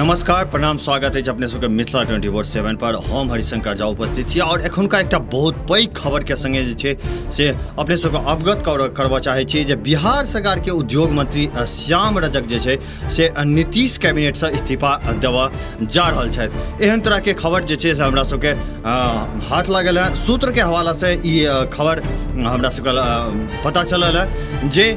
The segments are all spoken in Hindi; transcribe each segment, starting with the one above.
नमस्कार प्रणाम स्वागत है अपने सबके मिथिला 24/7 पर हम हरिशंकर झा उपस्थित छी और एखुनका एकटा बहुत पैघ खबर के संगे जे छै से अपने सबके अवगत करबा चाहै छी जे बिहार सरकार के उद्योग मंत्री श्याम रजक जे छै से नीतीश कैबिनेट से इस्तीफा देवा जा रहल छथि। एहन तरह के खबर जे छै से हमरा सबके हाथ लागल है। सूत्र के हवाला से ई खबर हमरा सबके पता चलल है जे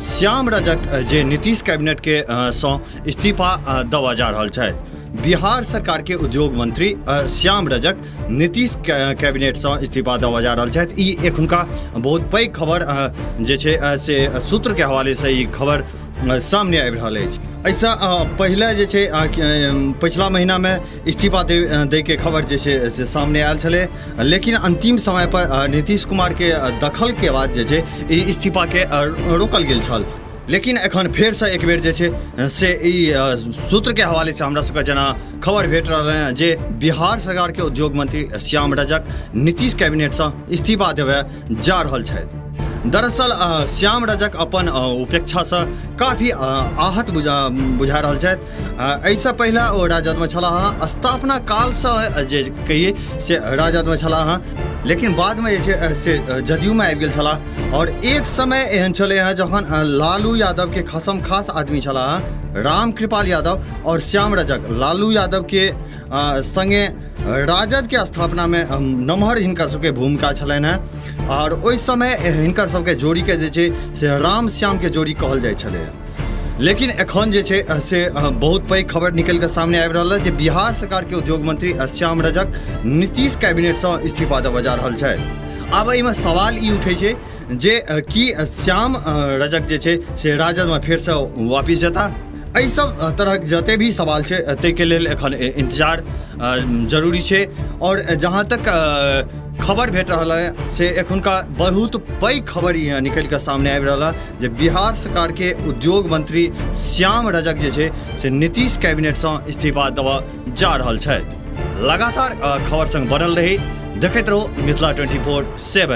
श्याम रजक जे नीतीश कैबिनेट के सँ इस्तीफा देवा जा रहल छथि। बिहार सरकार के उद्योग मंत्री श्याम रजक नीतीश कैबिनेट से इस्तीफा देवा जा रहल छथि। ई एखुनका बहुत पैघ खबर जे छै से सूत्र के हवाले से ई खबर सामने आबि रहल अछि। ऐसा पहले जे छै पिछला महीना में इस्तीफा दे के खबर जे छै से सामने आयल छलै, लेकिन अंतिम समय पर नीतीश कुमार के दखल के बाद जे छै ई इस्तीफा के रोकल गेल छल। लेकिन एखन फेर से एक बेर जे छै से ई सूत्र के हवाले से हमरा सबके जेना खबर भेट रहल है जे बिहार सरकार के उद्योग मंत्री श्याम रजक नीतीश कैबिनेट से इस्तीफा देवे जा रहल छथि। दरअसल श्याम रजक अपन उपेक्षा से काफी आहत बुझा रहल छथि। एहिसँ पहिले ओ राजद में छलाह, स्थापना काल से जे कहिए से राजद में छलाह, लेकिन बाद में जे छै से जदयू में आबि गेल छलाह। और एक समय एहन छलै है जखन लालू यादव के खसम खास आदमी छलाह राम कृपाल यादव और श्याम रजक लालू यादव के संगे राजद के स्थापना में नमहर हिनकर सबके भूमिका छलनि हैं। और ओहि समय हिनकर सबके जोड़ी के जे छै से राम श्याम के जोड़ी कहल जाइ छलै। लेकिन एखन जे छै से बहुत पैघ खबर निकल के सामने आबि रहल है जे बिहार सरकार के उद्योग मंत्री श्याम रजक नीतीश कैबिनेट से इस्तीफा देवा जा रहल छै। आब एहिमे सवाल ई उठै छै जे कि श्याम रजक जे छै से राजद में फेर से वापिस जेता। एहि सब तरहक जते भी सवाल छै ताहिके लेल एखन इंतजार जरूरी छै। और जहाँ तक खबर भेट रहल है से एखुनका बहुत पैघ खबर यहाँ निकल के सामने आबि रहल है जे बिहार सरकार के उद्योग मंत्री श्याम रजक जे छै से नीतीश कैबिनेट से इस्तीफा देवा जा रहल छथि। लगातार खबर संग बनल रही, देखैत रहू मिथिला 24/7।